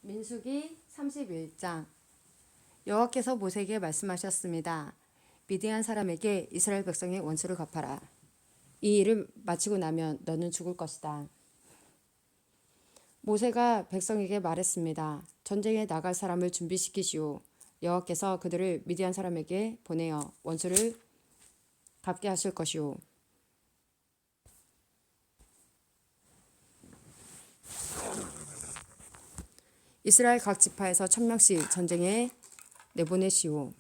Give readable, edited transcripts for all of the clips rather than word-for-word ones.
민수기 31장. 여호와께서 모세에게 말씀하셨습니다. 미디안 사람에게 이스라엘 백성의 원수를 갚아라. 이 일을 마치고 나면 너는 죽을 것이다. 모세가 백성에게 말했습니다. 전쟁에 나갈 사람을 준비시키시오. 여호와께서 그들을 미디안 사람에게 보내어 원수를 갚게 하실 것이오. 이스라엘 각 지파에서 1000명씩 전쟁에 내보내시오.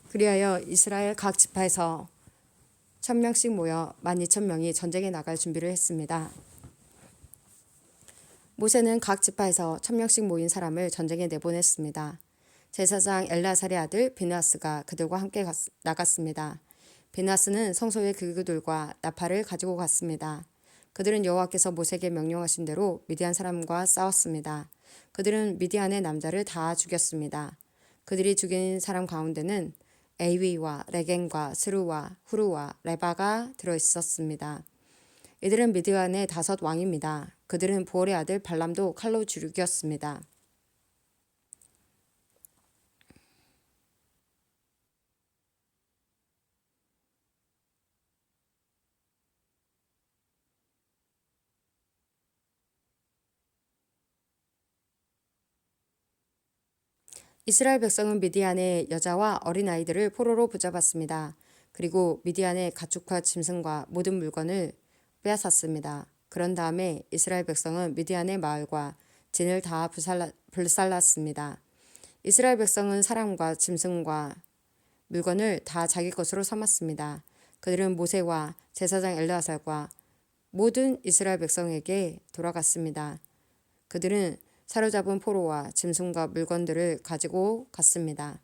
그리하여 이스라엘 각 지파에서 1000명씩 모여 12,000명이 전쟁에 나갈 준비를 했습니다. 모세는 각 지파에서 1000명씩 모인 사람을 전쟁에 내보냈습니다. 제사장 엘라살의 아들 비느하스가 그들과 함께 나갔습니다. 비느하스는 성소의 그들과 나팔을 가지고 갔습니다. 그들은 여호와께서 모세에게 명령하신 대로 미디안 사람과 싸웠습니다. 그들은 미디안의 남자를 다 죽였습니다. 그들이 죽인 사람 가운데는 에위와 레겐과 스루와 후루와 레바가 들어있었습니다. 이들은 미디안의 5 왕입니다. 그들은 부올의 아들 발람도 칼로 죽였습니다. 이스라엘 백성은 미디안의 여자와 어린아이들을 포로로 붙잡았습니다. 그리고 미디안의 가축과 짐승과 모든 물건을 빼앗았습니다. 그런 다음에 이스라엘 백성은 미디안의 마을과 진을 다 불살랐습니다. 이스라엘 백성은 사람과 짐승과 물건을 다 자기 것으로 삼았습니다. 그들은 모세와 제사장 엘르아살과 모든 이스라엘 백성에게 돌아갔습니다. 그들은 사로잡은 포로와 짐승과 물건들을 가지고 갔습니다.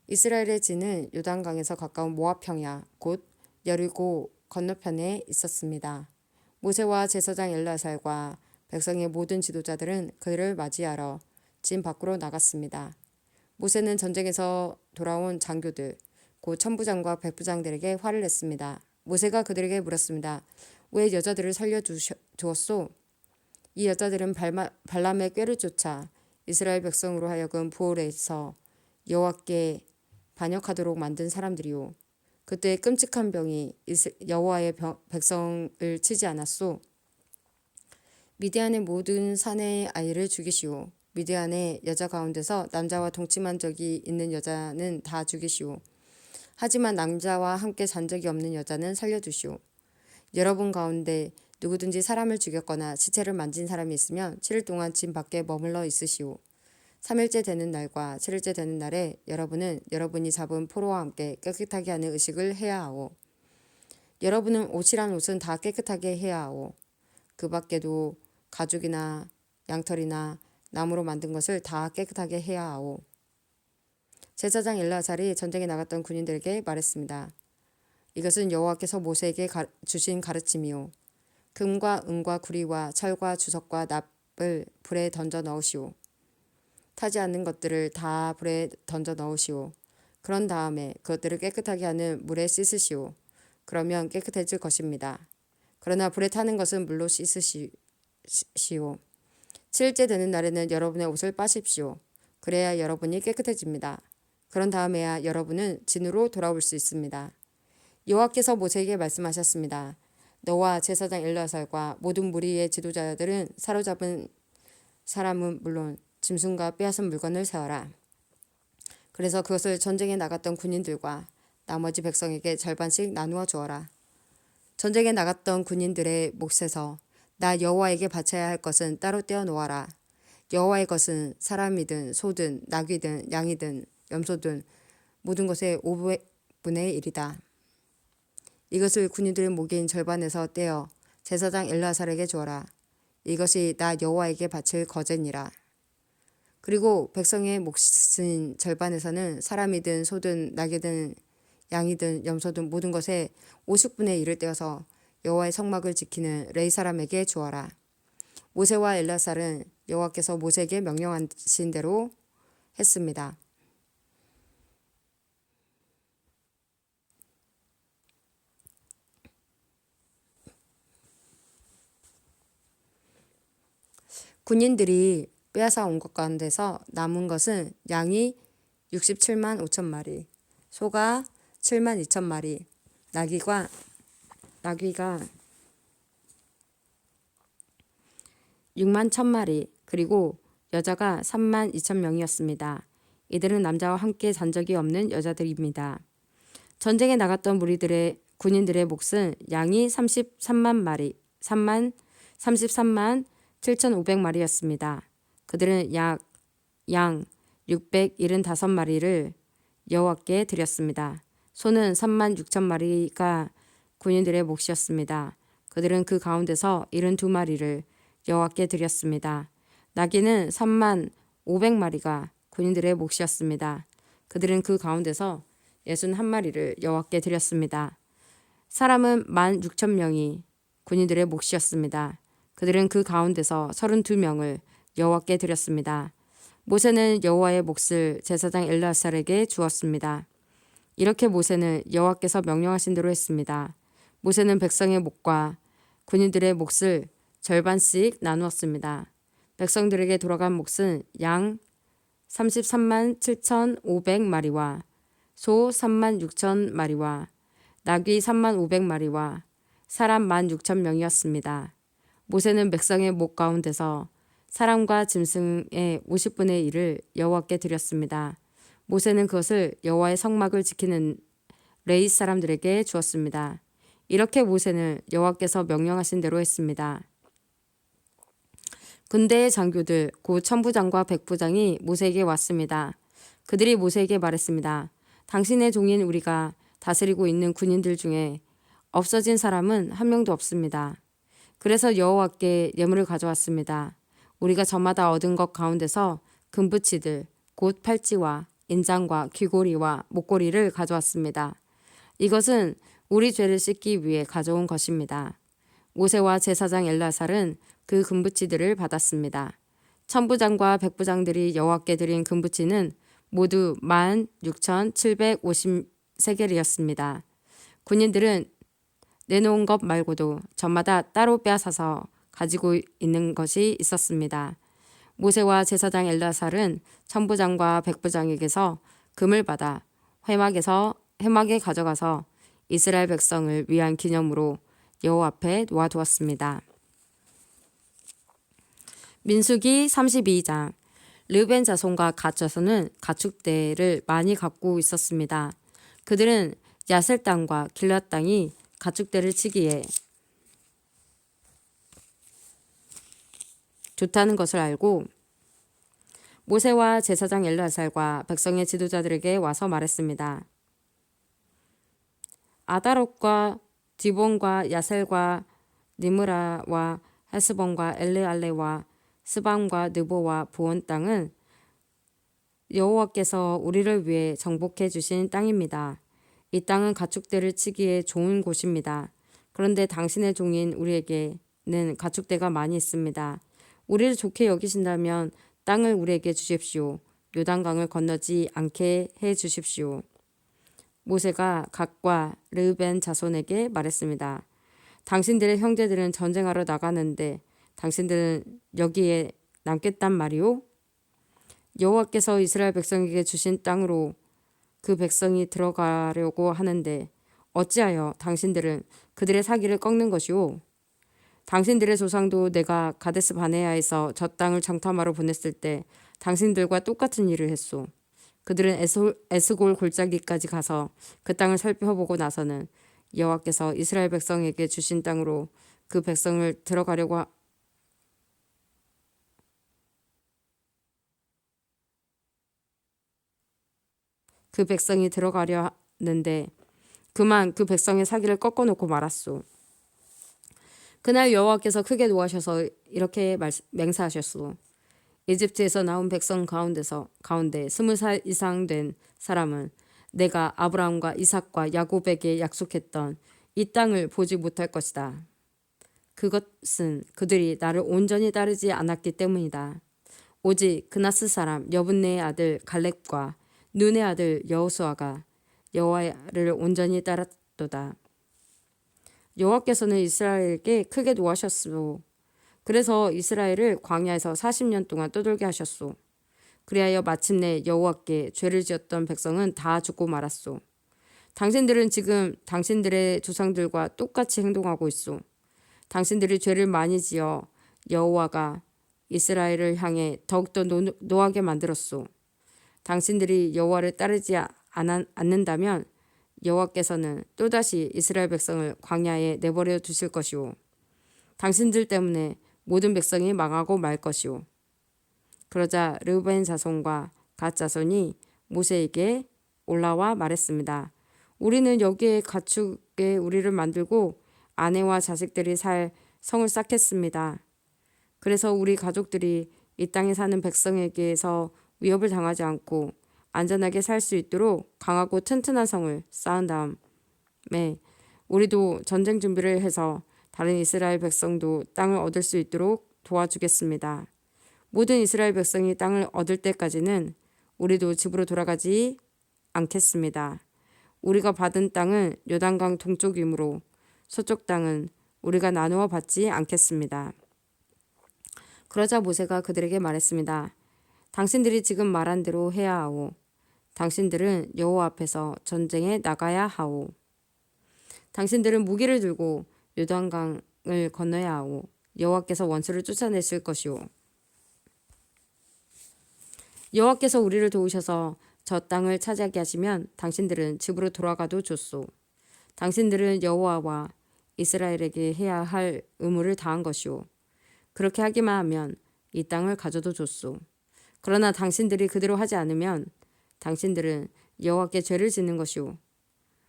이스라엘의 진은 요단강에서 가까운 모압 평야 곧 여리고 건너편에 있었습니다. 모세와 제사장 엘르아살과 백성의 모든 지도자들은 그들을 맞이하러 진 밖으로 나갔습니다. 모세는 전쟁에서 돌아온 장교들 곧 천부장과 백부장들에게 화를 냈습니다. 모세가 그들에게 물었습니다. 왜 여자들을 살려주었소? 이 여자들은 발람의 꾀를 쫓아 이스라엘 백성으로 하여금 부올에서 여호와께 반역하도록 만든 사람들이오. 그때 끔찍한 병이 여호와의 백성을 치지 않았소. 미디안의 모든 사내의 아이를 죽이시오. 미디안의 여자 가운데서 남자와 동침한 적이 있는 여자는 다 죽이시오. 하지만 남자와 함께 잔 적이 없는 여자는 살려두시오. 여러분 가운데 누구든지 사람을 죽였거나 시체를 만진 사람이 있으면 7일 동안 진 밖에 머물러 있으시오. 3일째 되는 날과 7일째 되는 날에 여러분은 여러분이 잡은 포로와 함께 깨끗하게 하는 의식을 해야 하오. 여러분은 옷이란 옷은 다 깨끗하게 해야 하오. 그 밖에도 가죽이나 양털이나 나무로 만든 것을 다 깨끗하게 해야 하오. 제사장 엘르아살이 전쟁에 나갔던 군인들에게 말했습니다. 이것은 여호와께서 모세에게 주신 가르침이오. 금과 은과 구리와 철과 주석과 납을 불에 던져 넣으시오. 타지 않는 것들을 다 불에 던져 넣으시오. 그런 다음에 그것들을 깨끗하게 하는 물에 씻으시오. 그러면 깨끗해질 것입니다. 그러나 불에 타는 것은 물로 씻으시오. 7일째 되는 날에는 여러분의 옷을 빠십시오. 그래야 여러분이 깨끗해집니다. 그런 다음에야 여러분은 진으로 돌아올 수 있습니다. 여호와께서 모세에게 말씀하셨습니다. 너와 제사장 엘르아살과 모든 무리의 지도자들은 사로잡은 사람은 물론 짐승과 빼앗은 물건을 세워라. 그래서 그것을 전쟁에 나갔던 군인들과 나머지 백성에게 절반씩 나누어 주어라. 전쟁에 나갔던 군인들의 몫에서 나 여호와에게 바쳐야 할 것은 따로 떼어 놓아라. 여호와의 것은 사람이든 소든 나귀든 양이든 염소든 모든 것의 5분의 1이다. 이것을 군인들의 목인 절반에서 떼어 제사장 엘르아살에게 주어라. 이것이 나 여호와에게 바칠 거제니라. 그리고 백성의 몫인 절반에서는 사람이든 소든 나귀든 양이든 염소든 모든 것의 50분의 1을 떼어서 여호와의 성막을 지키는 레위 사람에게 주어라. 모세와 엘르아살은 여호와께서 모세에게 명령하신 대로 했습니다. 군인들이 빼앗아 온 것 가운데서 남은 것은 양이 67만 5천 마리, 소가 7만 2천 마리, 나귀가 6만 1천 마리, 그리고 여자가 3만 2천 명이었습니다. 이들은 남자와 함께 잔 적이 없는 여자들입니다. 전쟁에 나갔던 군인들의 몫은 양이 33만 마리, 33만 7,500마리였습니다. 그들은 양 675마리를 여호와께 드렸습니다. 소는 3만 6천 마리가 군인들의 몫이었습니다. 그들은 그 가운데서 72마리를 여호와께 드렸습니다. 나귀는 3만 500마리가 군인들의 몫이었습니다. 그들은 그 가운데서 61마리를 여호와께 드렸습니다. 사람은 16,000명이 군인들의 몫이었습니다. 그들은 그 가운데서 32명을 여호와께 드렸습니다. 모세는 여호와의 몫을 제사장 엘르아살에게 주었습니다. 이렇게 모세는 여호와께서 명령하신 대로 했습니다. 모세는 백성의 몫과 군인들의 몫을 절반씩 나누었습니다. 백성들에게 돌아간 몫은 양 33만 7,500마리와 소 3만 6천 마리와 나귀 3만 500마리와 사람 16,000명이었습니다. 모세는 백성의 목 가운데서 사람과 짐승의 50분의 1을 여호와께 드렸습니다. 모세는 그것을 여호와의 성막을 지키는 레위 사람들에게 주었습니다. 이렇게 모세는 여호와께서 명령하신 대로 했습니다. 군대의 장교들 곧 천부장과 백부장이 모세에게 왔습니다. 그들이 모세에게 말했습니다. 당신의 종인 우리가 다스리고 있는 군인들 중에 없어진 사람은 한 명도 없습니다. 그래서 여호와께 예물을 가져왔습니다. 우리가 저마다 얻은 것 가운데서 금붙이들 곧 팔찌와 인장과 귀고리와 목걸이를 가져왔습니다. 이것은 우리 죄를 씻기 위해 가져온 것입니다. 모세와 제사장 엘르아살은 그 금붙이들을 받았습니다. 천부장과 백부장들이 여호와께 드린 금붙이는 모두 16,750세겔이었습니다. 군인들은 내놓은 것 말고도 저마다 따로 빼앗아서 가지고 있는 것이 있었습니다. 모세와 제사장 엘르아살은 천부장과 백부장에게서 금을 받아 회막에 가져가서 이스라엘 백성을 위한 기념으로 여호와 앞에 놓아두었습니다. 민수기 32장. 르벤 자손과 갓 자손은 가축대를 많이 갖고 있었습니다. 그들은 야셀 땅과 길앗 땅이 가축대를 치기에 좋다는 것을 알고 모세와 제사장 엘르아살과 백성의 지도자들에게 와서 말했습니다. 아다롯과 디본과 야셀과 니므라와 헤스본과 엘르알레와 스방과 느보와 보온 땅은 여호와께서 우리를 위해 정복해 주신 땅입니다. 이 땅은 가축대를 치기에 좋은 곳입니다. 그런데 당신의 종인 우리에게는 가축대가 많이 있습니다. 우리를 좋게 여기신다면 땅을 우리에게 주십시오. 요단강을 건너지 않게 해 주십시오. 모세가 갓과 르벤 자손에게 말했습니다. 당신들의 형제들은 전쟁하러 나가는데 당신들은 여기에 남겠단 말이오? 여호와께서 이스라엘 백성에게 주신 땅으로 그 백성이 들어가려고 하는데 어찌하여 당신들은 그들의 사기를 꺾는 것이오? 당신들의 조상도 내가 가데스 바네아에서 저 땅을 정탐하러 보냈을 때 당신들과 똑같은 일을 했소. 그들은 에스골 골짜기까지 가서 그 땅을 살펴보고 나서는 여호와께서 이스라엘 백성에게 주신 땅으로 그 백성을 들어가려고 그 백성이 들어가려 하는데 그만 그 백성의 사기를 꺾어놓고 말았소. 그날 여호와께서 크게 노하셔서 이렇게 맹세하셨소. 이집트에서 나온 백성 가운데 20살 이상 된 사람은 내가 아브라함과 이삭과 야곱에게 약속했던 이 땅을 보지 못할 것이다. 그것은 그들이 나를 온전히 따르지 않았기 때문이다. 오직 그나스 사람 여분네의 아들 갈렙과 눈의 아들 여호수아가 여호와를 온전히 따랐도다. 여호와께서는 이스라엘에게 크게 노하셨소. 그래서 이스라엘을 광야에서 40년 동안 떠돌게 하셨소. 그리하여 마침내 여호와께 죄를 지었던 백성은 다 죽고 말았소. 당신들은 지금 당신들의 조상들과 똑같이 행동하고 있소. 당신들이 죄를 많이 지어 여호와가 이스라엘을 향해 더욱더 노하게 만들었소. 당신들이 여호와를 따르지 않는다면 여호와께서는 또다시 이스라엘 백성을 광야에 내버려 두실 것이오. 당신들 때문에 모든 백성이 망하고 말 것이오. 그러자 르우벤 자손과 갓 자손이 모세에게 올라와 말했습니다. 우리는 여기에 가축에 우리를 만들고 아내와 자식들이 살 성을 쌓겠습니다. 그래서 우리 가족들이 이 땅에 사는 백성에게서 위협을 당하지 않고 안전하게 살 수 있도록 강하고 튼튼한 성을 쌓은 다음에 우리도 전쟁 준비를 해서 다른 이스라엘 백성도 땅을 얻을 수 있도록 도와주겠습니다. 모든 이스라엘 백성이 땅을 얻을 때까지는 우리도 집으로 돌아가지 않겠습니다. 우리가 받은 땅은 요단강 동쪽이므로 서쪽 땅은 우리가 나누어 받지 않겠습니다. 그러자 모세가 그들에게 말했습니다. 당신들이 지금 말한 대로 해야 하오. 당신들은 여호와 앞에서 전쟁에 나가야 하오. 당신들은 무기를 들고 요단강을 건너야 하오. 여호와께서 원수를 쫓아내실 것이오. 여호와께서 우리를 도우셔서 저 땅을 차지하게 하시면 당신들은 집으로 돌아가도 좋소. 당신들은 여호와와 이스라엘에게 해야 할 의무를 다한 것이오. 그렇게 하기만 하면 이 땅을 가져도 좋소. 그러나 당신들이 그대로 하지 않으면 당신들은 여호와께 죄를 짓는 것이오.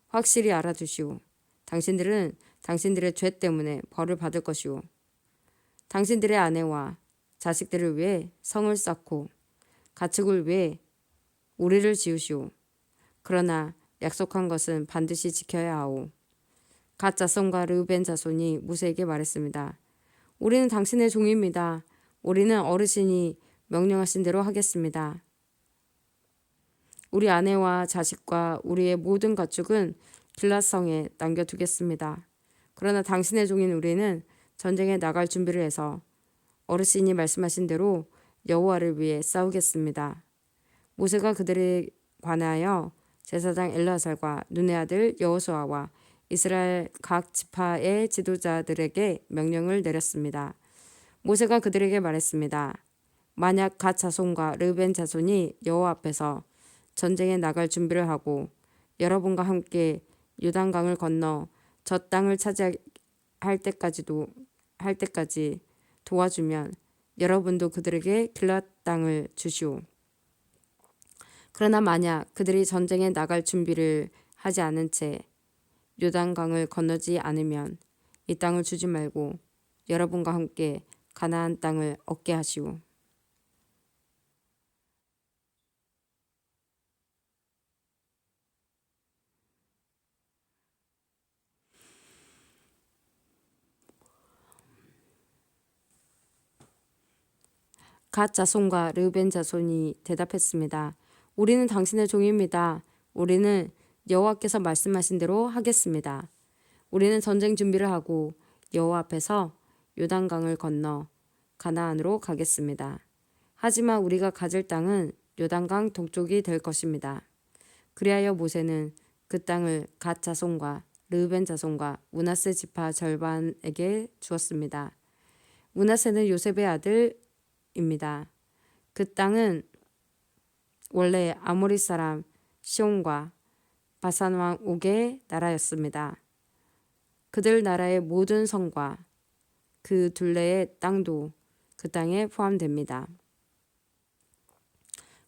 확실히 알아두시오. 당신들은 당신들의 죄 때문에 벌을 받을 것이오. 당신들의 아내와 자식들을 위해 성을 쌓고 가축을 위해 우리를 지으시오. 그러나 약속한 것은 반드시 지켜야 하오. 갓 자손과 르우벤 자손이 모세에게 말했습니다. 우리는 당신의 종입니다. 우리는 어르신이 명령하신 대로 하겠습니다. 우리 아내와 자식과 우리의 모든 가축은 길앗성에 남겨두겠습니다. 그러나 당신의 종인 우리는 전쟁에 나갈 준비를 해서 어르신이 말씀하신 대로 여호와를 위해 싸우겠습니다. 모세가 그들에 관하여 제사장 엘르아살과 눈의 아들 여호수아와 이스라엘 각 지파의 지도자들에게 명령을 내렸습니다. 모세가 그들에게 말했습니다. 만약 갓 자손과 르벤 자손이 여호와 앞에서 전쟁에 나갈 준비를 하고 여러분과 함께 요단강을 건너 저 땅을 차지할 때까지 도와주면 여러분도 그들에게 길앗 땅을 주시오. 그러나 만약 그들이 전쟁에 나갈 준비를 하지 않은 채 요단강을 건너지 않으면 이 땅을 주지 말고 여러분과 함께 가나안 땅을 얻게 하시오. 갓 자손과 르벤 자손이 대답했습니다. 우리는 당신의 종입니다. 우리는 여호와께서 말씀하신 대로 하겠습니다. 우리는 전쟁 준비를 하고 여호와 앞에서 요단강을 건너 가나안으로 가겠습니다. 하지만 우리가 가질 땅은 요단강 동쪽이 될 것입니다. 그리하여 모세는 그 땅을 갓 자손과 르벤 자손과 므낫세 지파 절반에게 주었습니다. 므낫세는 요셉의 아들입니다. 그 땅은 원래 아모리 사람 시온과 바산 왕 옥의 나라였습니다. 그들 나라의 모든 성과 그 둘레의 땅도 그 땅에 포함됩니다.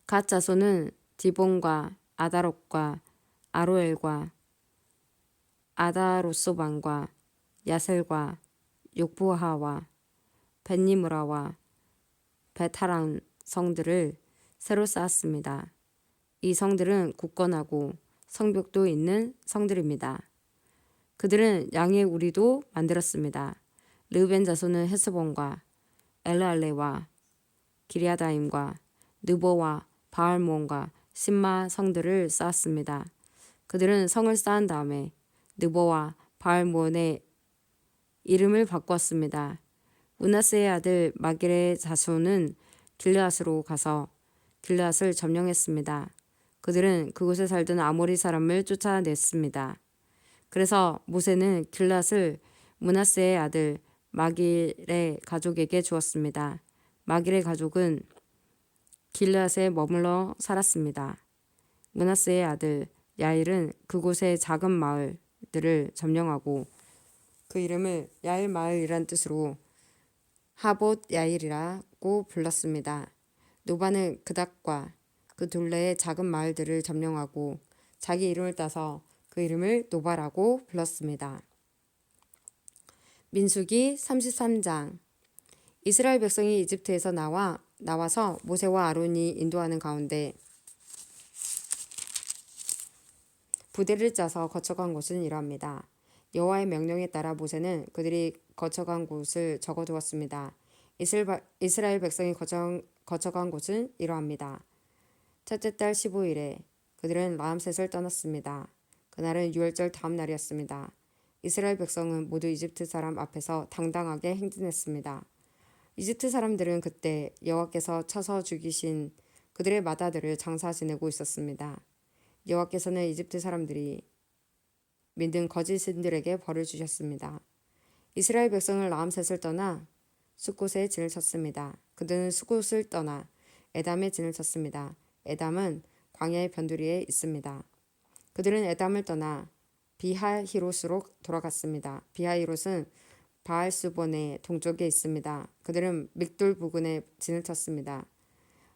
갓 자손은 디본과 아다롯과 아로엘과 아다로소반과 야셀과 욕부하와 벳니므라와 베타랑 성들을 새로 쌓았습니다. 이 성들은 굳건하고 성벽도 있는 성들입니다. 그들은 양의 우리도 만들었습니다. 르벤 자손은 헤스본과 엘르알레와 기리아다임과 느보와 바알몬과 심마 성들을 쌓았습니다. 그들은 성을 쌓은 다음에 느보와 바알몬의 이름을 바꾸었습니다. 므낫세의 아들 마길의 자손은 길르앗으로 가서 길르앗을 점령했습니다. 그들은 그곳에 살던 아모리 사람을 쫓아냈습니다. 그래서 모세는 길르앗을 므낫세의 아들 마길의 가족에게 주었습니다. 마길의 가족은 길르앗에 머물러 살았습니다. 므낫세의 아들 야일은 그곳의 작은 마을들을 점령하고 그 이름을 야일 마을이란 뜻으로 하봇 야일이라고 불렀습니다. 노바는 그닥과 그 둘레의 작은 마을들을 점령하고 자기 이름을 따서 그 이름을 노바라고 불렀습니다. 민수기 33장. 이스라엘 백성이 이집트에서 나와서 모세와 아론이 인도하는 가운데 부대를 짜서 거쳐간 곳은 이러합니다. 여호와의 명령에 따라 모세는 그들이 거쳐간 곳을 적어두었습니다. 이스라엘 백성이 거쳐간 곳은 이러합니다. 첫째 달 15일에 그들은 라암셋을 떠났습니다. 그날은 유월절 다음 날이었습니다. 이스라엘 백성은 모두 이집트 사람 앞에서 당당하게 행진했습니다. 이집트 사람들은 그때 여호와께서 쳐서 죽이신 그들의 맏아들을 장사 지내고 있었습니다. 여호와께서는 이집트 사람들이 믿은 거짓 신들에게 벌을 주셨습니다. 이스라엘 백성은 라암셋을 떠나 숫곳에 진을 쳤습니다. 그들은 숫곳을 떠나 에담에 진을 쳤습니다. 에담은 광야의 변두리에 있습니다. 그들은 에담을 떠나 비하히롯으로 돌아갔습니다. 비하히롯은 바알수본의 동쪽에 있습니다. 그들은 믹돌 부근에 진을 쳤습니다.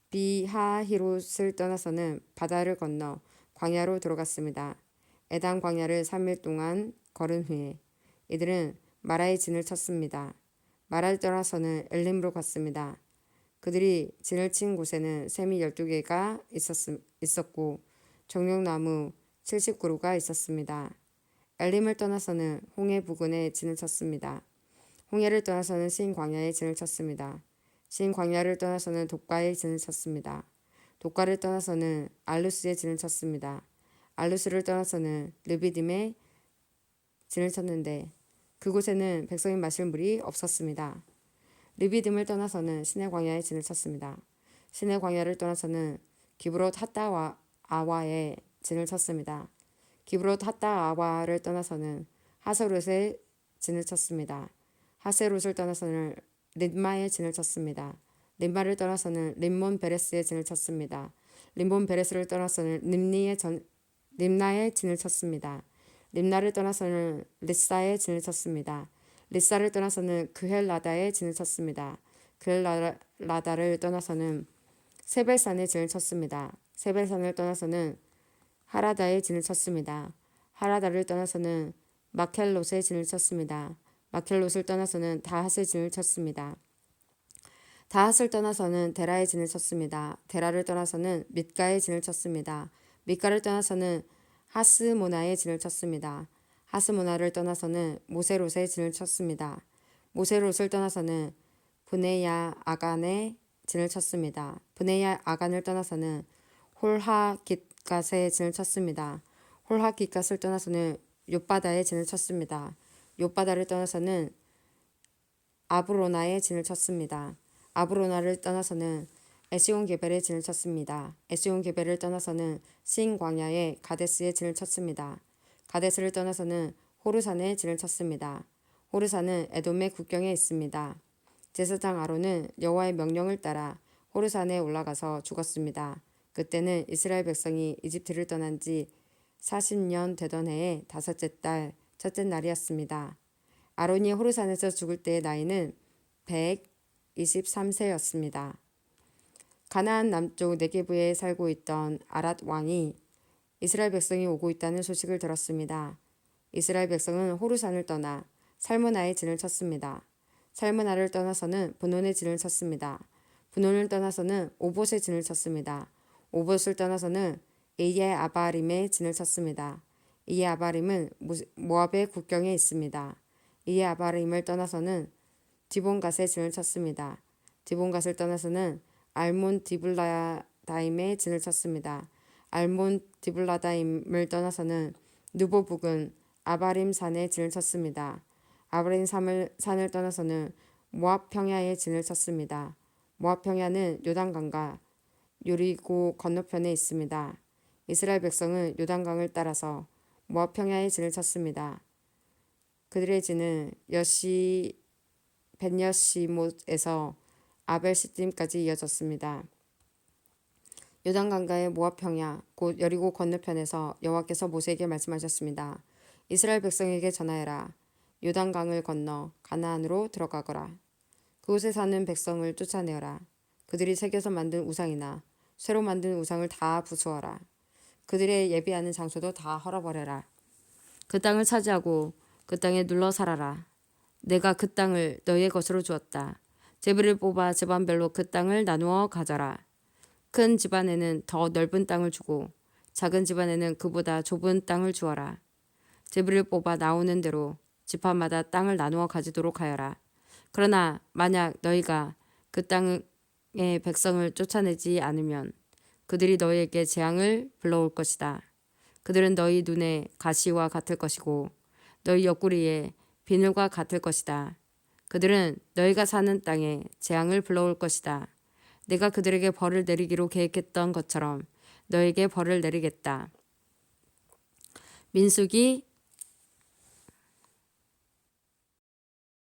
비하히롯을 떠나서는 바다를 건너 광야로 들어갔습니다. 에담 광야를 3일 동안 걸은 후에 이들은 마라에 진을 쳤습니다. 마라를 떠나서는 엘림으로 갔습니다. 그들이 진을 친 곳에는 샘이 12개가 있었고 정령나무 70그루가 있었습니다. 엘림을 떠나서는 홍해 부근에 진을 쳤습니다. 홍해를 떠나서는 신 광야에 진을 쳤습니다. 신 광야를 떠나서는 독가에 진을 쳤습니다. 독가를 떠나서는 알루스에 진을 쳤습니다. 알루스를 떠나서는 르비딤에 진을 쳤는데 그곳에는 백성이 마실 물이 없었습니다. 르비딤을 떠나서는 시내 광야에 진을 쳤습니다. 시내 광야를 떠나서는 기브롯 핫다아와에 진을 쳤습니다. 기브롯 핫다아와를 떠나서는 하세롯에 진을 쳤습니다. 하세롯을 떠나서는 lid마에 진을 쳤습니다. lid마를 떠나서는 림몬 베레스에 진을 쳤습니다. 림몬 베레스를 떠나서는 림나에 진을 쳤습니다. 림나를 떠나서는 리사에 진을 쳤습니다. 리사를 떠나서는 그헬라다에 진을 쳤습니다. 그헬라다를 떠나서는 세벨산에 진을 쳤습니다. 세벨산을 떠나서는 하라다에 진을 쳤습니다. 하라다를 떠나서는 마켈롯에 진을 쳤습니다. 마켈롯을 떠나서는 다핫에 진을 쳤습니다. 다핫을 떠나서는 데라에 진을 쳤습니다. 데라를 떠나서는 밑가에 진을 쳤습니다. 밑가를 떠나서는 하스모나에 진을 쳤습니다. 하스모나를 떠나서는 모세롯에 진을 쳤습니다. 모세롯을 떠나서는 브네야 아간에 진을 쳤습니다. 브네야 아간을 떠나서는 홀하깃갓에 진을 쳤습니다. 홀하깃갓을 떠나서는 욥바다에 진을 쳤습니다. 욥바다를 떠나서는 아브로나에 진을 쳤습니다. 아브로나를 떠나서는 에시온게벨에 진을 쳤습니다. 에시온게벨을 떠나서는 신 광야의 가데스에 진을 쳤습니다. 가데스를 떠나서는 호르산에 진을 쳤습니다. 호르산은 에돔의 국경에 있습니다. 제사장 아론은 여호와의 명령을 따라 호르산에 올라가서 죽었습니다. 그때는 이스라엘 백성이 이집트를 떠난 지 40년 되던 해의 다섯째 달 첫째 날이었습니다. 아론이 호르산에서 죽을 때의 나이는 123세였습니다. 가나안 남쪽 네게부에 살고 있던 아랏 왕이 이스라엘 백성이 오고 있다는 소식을 들었습니다. 이스라엘 백성은 호르산을 떠나 살므나에 진을 쳤습니다. 살므나를 떠나서는 분논에 진을 쳤습니다. 분논을 떠나서는 오봇에 진을 쳤습니다. 오봇을 떠나서는 이예 아바림에 진을 쳤습니다. 이예 아바림은 모압의 국경에 있습니다. 이예 아바림을 떠나서는 디본갓에 진을 쳤습니다. 디본갓을 떠나서는 알몬 디블라다임에 진을 쳤습니다. 알몬 디블라다임을 떠나서는 누보 부근 아바림 산에 진을 쳤습니다. 아바림 산을 떠나서는 모압 평야에 진을 쳤습니다. 모압 평야는 요단강과 요리고 건너편에 있습니다. 이스라엘 백성은 요단강을 따라서 모압 평야에 진을 쳤습니다. 그들의 진은 벳여시못에서 아벨시딤까지 이어졌습니다. 요단강가의 모압 평야 곧 여리고 건너편에서 여호와께서 모세에게 말씀하셨습니다. 이스라엘 백성에게 전하여라. 요단강을 건너 가나안으로 들어가거라. 그곳에 사는 백성을 쫓아내어라. 그들이 새겨서 만든 우상이나 쇠로 만든 우상을 다 부수어라. 그들의 예비하는 장소도 다 헐어버려라. 그 땅을 차지하고 그 땅에 눌러 살아라. 내가 그 땅을 너희의 것으로 주었다. 제비를 뽑아 집안별로 그 땅을 나누어 가져라. 큰 집안에는 더 넓은 땅을 주고 작은 집안에는 그보다 좁은 땅을 주어라. 제비를 뽑아 나오는 대로 지파마다 땅을 나누어 가지도록 하여라. 그러나 만약 너희가 그 땅의 백성을 쫓아내지 않으면 그들이 너희에게 재앙을 불러올 것이다. 그들은 너희 눈에 가시와 같을 것이고 너희 옆구리에 비늘과 같을 것이다. 그들은 너희가 사는 땅에 재앙을 불러올 것이다. 내가 그들에게 벌을 내리기로 계획했던 것처럼 너에게 벌을 내리겠다. 민수기